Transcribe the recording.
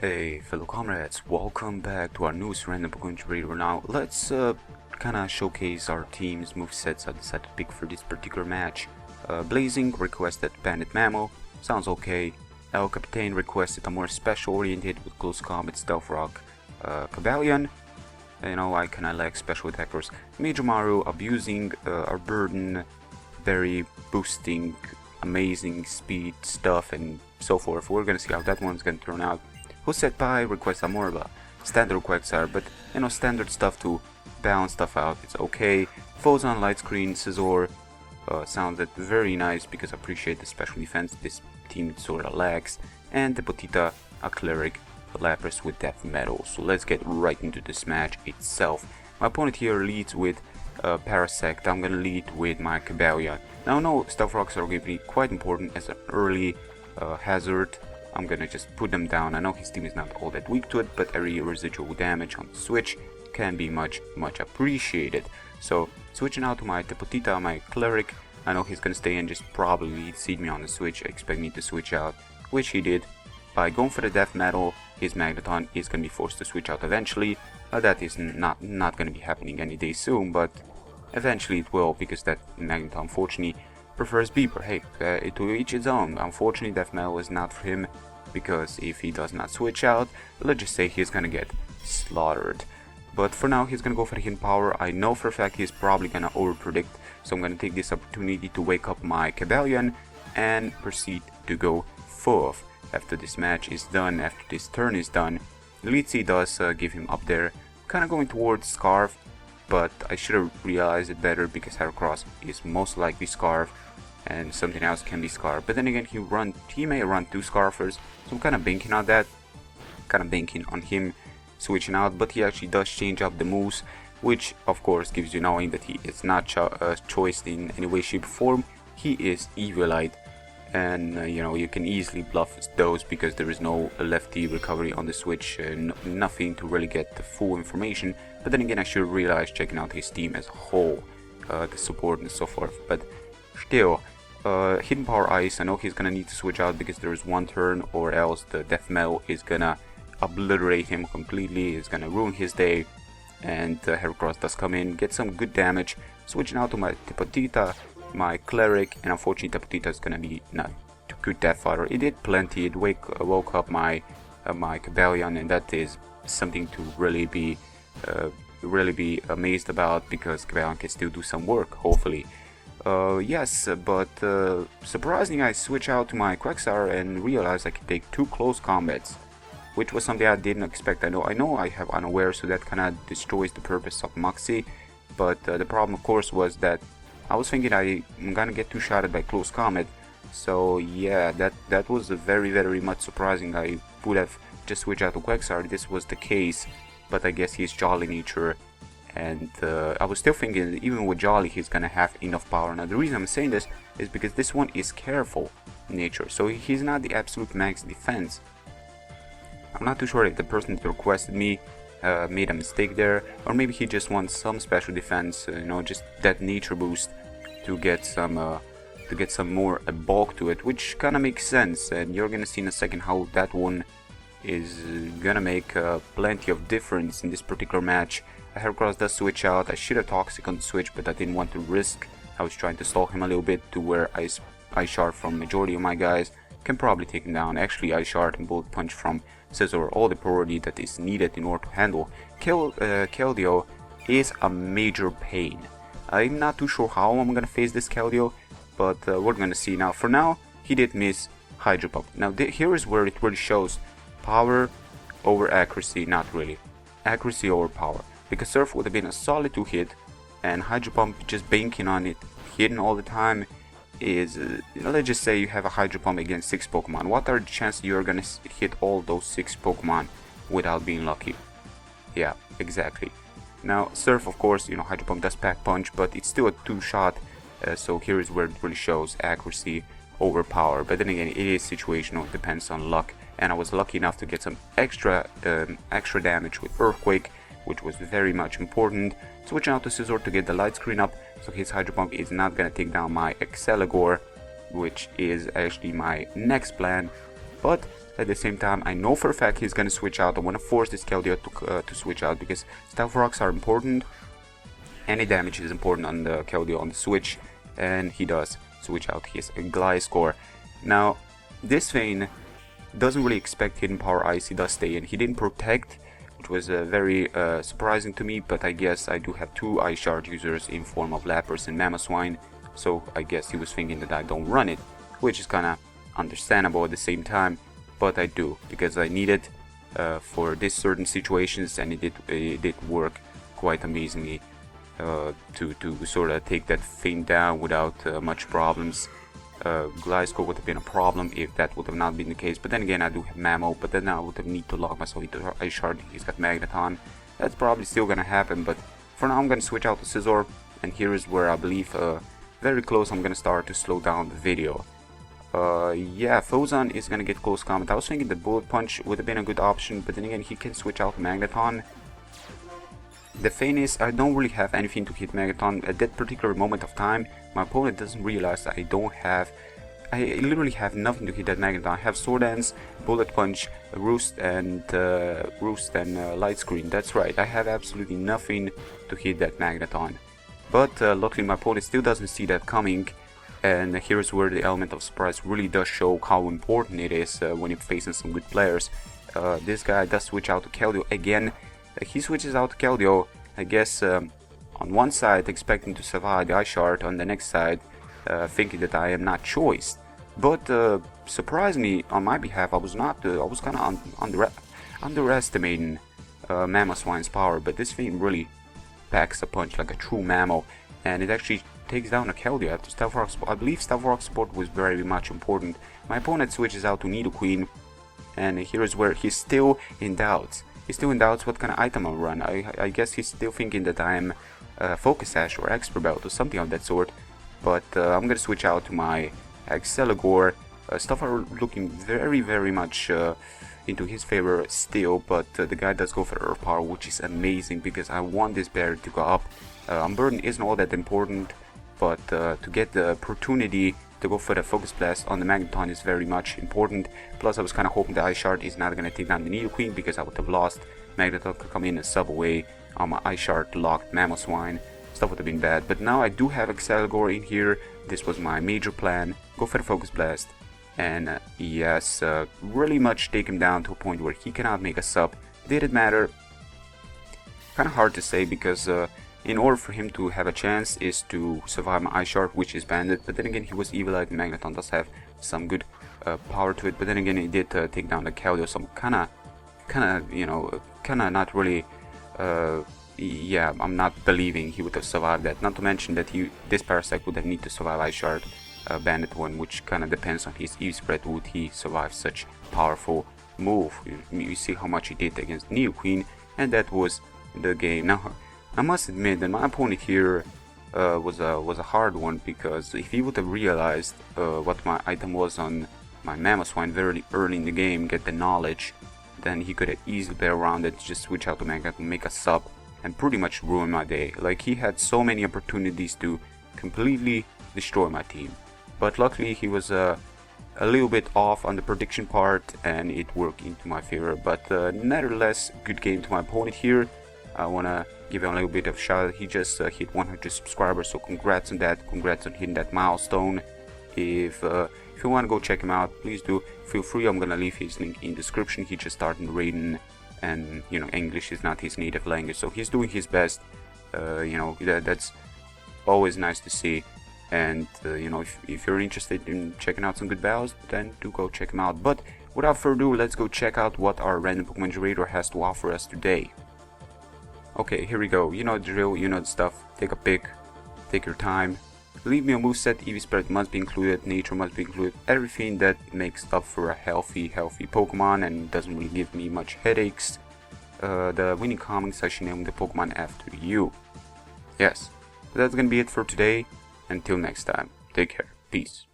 Hey fellow comrades, welcome back to our newest random Pokemon generator. Now let's kinda showcase our team's movesets I decided to pick for this particular match. Blazing requested Bandit Mamo, sounds okay. El Capitan requested a more special oriented with close combat Stealth Rock Cavalion. You know, I kinda like special attackers. Major Maru abusing our burden, very boosting, amazing speed stuff and so forth. We're gonna see how that one's gonna turn out. Who said Pi requests a more of a standard Quagsire, but you know, standard stuff to balance stuff out, it's okay. Foes on light screen, Scizor sounded very nice because I appreciate the special defense this team sorta lacks, and the Potita, a cleric, a Lapras with death metal. So let's get right into this match itself. My opponent here leads with Parasect. I'm gonna lead with my Cavalion. Now no, Stealth Rocks are going to be quite important as an early hazard. I'm gonna just put them down. I know his team is not all that weak to it, but every residual damage on the switch can be much appreciated. So switching out to my Tepotita, my cleric, I know he's gonna stay and just probably seed me on the switch, expect me to switch out, which he did. By going for the death metal, his Magneton is gonna be forced to switch out eventually. That is not gonna be happening any day soon, but eventually it will, because that Magneton unfortunately prefers Beeper. Hey, to each its own. Unfortunately, Death Metal is not for him, because if he does not switch out, let's just say he's gonna get slaughtered. But for now, he's gonna go for the hidden power. I know for a fact he's probably gonna overpredict, so I'm gonna take this opportunity to wake up my Cavalion and proceed to go forth. After this match is done, after this turn is done, Litzy does give him up there, kinda going towards Scarf, but I should have realized it better because Heracross is most likely Scarf and something else can be Scarf. But then again, he may run two Scarfers, so I'm kind of banking on that, kind of banking on him switching out. But he actually does change up the moves, which of course gives you knowing that he is not choiced in any way, shape, or form. He is Eviolite, and you know, you can easily bluff those because there is no lefty recovery on the switch, nothing to really get the full information. But then again, I should realize checking out his team as a whole, the support and so forth. But still, hidden power ice, I know he's gonna need to switch out because there is one turn, or else the death metal is gonna obliterate him completely, is gonna ruin his day. And Heracross does come in, get some good damage, switching out to my Tepotita, my cleric, and unfortunately Tepotita is gonna be not too good death fodder. It did plenty, it woke up my my Cavalion, and that is something to really be amazed about, because Cavalion can still do some work, hopefully. Yes, but surprisingly I switch out to my Quagsire and realize I can take two close combats, which was something I didn't expect. I know I have Unaware, so that kinda destroys the purpose of Moxie, but the problem of course was that I was thinking I'm gonna get two-shotted by close combat. So yeah, that was very much surprising. I would have just switched out to Quagsire if this was the case, but I guess he's Jolly nature, and I was still thinking that even with Jolly he's gonna have enough power. Now the reason I'm saying this is because this one is careful nature, so he's not the absolute max defense. I'm not too sure if the person that requested me made a mistake there, or maybe he just wants some special defense, you know, just that nature boost to get some more bulk to it, which kind of makes sense. And you're gonna see in a second how that one is gonna make plenty of difference in this particular match. Heracross does switch out. I should have Toxic on the switch, but I didn't want to risk. I was trying to stall him a little bit to where Ice Shard from majority of my guys can probably take him down. Actually, Ice Shard and Bullet Punch from Scizor, all the priority that is needed in order to handle Keldeo is a major pain. I'm not too sure how I'm gonna face this Keldeo, but we're gonna see. Now for now, he did miss Hydro Pump. Now here is where it really shows power over accuracy. Not really, accuracy over power, because Surf would have been a solid 2-hit, and Hydro Pump just banking on it hitting all the time is, let's just say you have a Hydro Pump against 6 Pokemon. What are the chances you're gonna hit all those 6 Pokemon without being lucky? Yeah, exactly. Now Surf, of course, you know, Hydro Pump does pack punch, but it's still a 2-shot, so here is where it really shows accuracy over power. But then again, it is situational, it depends on luck, and I was lucky enough to get some extra damage with Earthquake, which was very much important. Switching out to Scizor to get the light screen up, so his Hydro Pump is not gonna take down my Exceligor, which is actually my next plan. But At the same time, I know for a fact he's gonna switch out. I want to force this Keldeo to switch out because Stealth Rocks are important. Any damage is important on the Keldeo on the switch, and he does switch out his Gliscor. Now, this Vayne doesn't really expect Hidden Power Ice, he does stay in. He didn't protect, which was very surprising to me, but I guess I do have 2 Ice Shard users in form of Lapras and Mamoswine, so I guess he was thinking that I don't run it, which is kinda understandable at the same time, but I do, because I need it for this certain situations, and it did work quite amazingly to sort of take that thing down without much problems. Gliscor would have been a problem if that would have not been the case, but then again I do have Mamo, but then I would have need to lock myself into Ice Shard. He's got Magneton. That's probably still gonna happen, but for now I'm gonna switch out to Scizor, and here is where I believe very close I'm gonna start to slow down the video. Yeah, Fozon is gonna get close combat. I was thinking that Bullet Punch would have been a good option, but then again he can switch out to Magneton. The thing is, I don't really have anything to hit Magneton at that particular moment of time. My opponent doesn't realize that I literally have nothing to hit that Magneton. I have Sword Dance, Bullet Punch, Roost and Light Screen. That's right, I have absolutely nothing to hit that Magneton. But luckily my opponent still doesn't see that coming, and here's where the element of surprise really does show how important it is when you're facing some good players. This guy does switch out to Keldeo again. He switches out to Keldeo, I guess on one side expecting to survive the Ice Shard, on the next side thinking that I am not choiced. But surprisingly, on my behalf, I was not. I was kind of underestimating Mamoswine's power, but this thing really packs a punch like a true Mamo, and it actually takes down a Keldeo after Stealth Rock. I believe Stealth Rock support was very much important. My opponent switches out to Nidoqueen, and here is where he's still in doubt. He's still in doubts what kind of item I'll run. I guess he's still thinking that I'm Focus Sash or Expert Belt or something of that sort. But I'm gonna switch out to my Exceligor. Stuff are looking very much into his favor still, but the guy does go for Earth Power, which is amazing because I want this barrier to go up. Unburden isn't all that important, but to get the opportunity to go for the Focus Blast on the Magneton is very much important. Plus I was kind of hoping the Ice Shard is not going to take down the Nidoqueen because I would have lost. Magneton could come in and sub away on my Ice Shard locked Mamoswine. Stuff would have been bad, but now I do have Exceligor in here. This was my major plan. Go for the Focus Blast, and yes, really much take him down to a point where he cannot make a sub. Did it matter? Kind of hard to say because in order for him to have a chance is to survive my Ice Shard, which is banded, but then again he was Evil Eye, Magneton does have some good power to it, but then again he did take down the Keldeo, so I'm kinda not really yeah, I'm not believing he would have survived that. Not to mention that this Parasect would have need to survive Ice Shard Bandit one, which kinda depends on his EV spread. Would he survive such powerful move? You see how much he did against Nidoqueen, and that was the game. Now I must admit that my opponent here was a hard one, because if he would have realized what my item was on my Mamoswine very early in the game, get the knowledge, then he could have easily play around it, just switch out to Magneton, make a sub, and pretty much ruin my day. Like, he had so many opportunities to completely destroy my team, but luckily he was a little bit off on the prediction part, and it worked into my favor. But nevertheless, good game to my opponent here. I wanna give him a little bit of shout out. He just hit 100 subscribers, so congrats on that. Congrats on hitting that milestone. If you want to go check him out, please do. Feel free. I'm gonna leave his link in the description. He just started raiding, and you know, English is not his native language, so he's doing his best. You know, that's always nice to see. And you know, if you're interested in checking out some good battles, then do go check him out. But without further ado, let's go check out what our random Pokemon generator has to offer us today. Okay, here we go. You know the drill, you know the stuff. Take a pick, take your time. Leave me a moveset, EV spread must be included, nature must be included, everything that makes up for a healthy Pokemon and doesn't really give me much headaches. The winning comment section, naming the Pokemon after you. Yes, that's gonna be it for today. Until next time, take care, peace.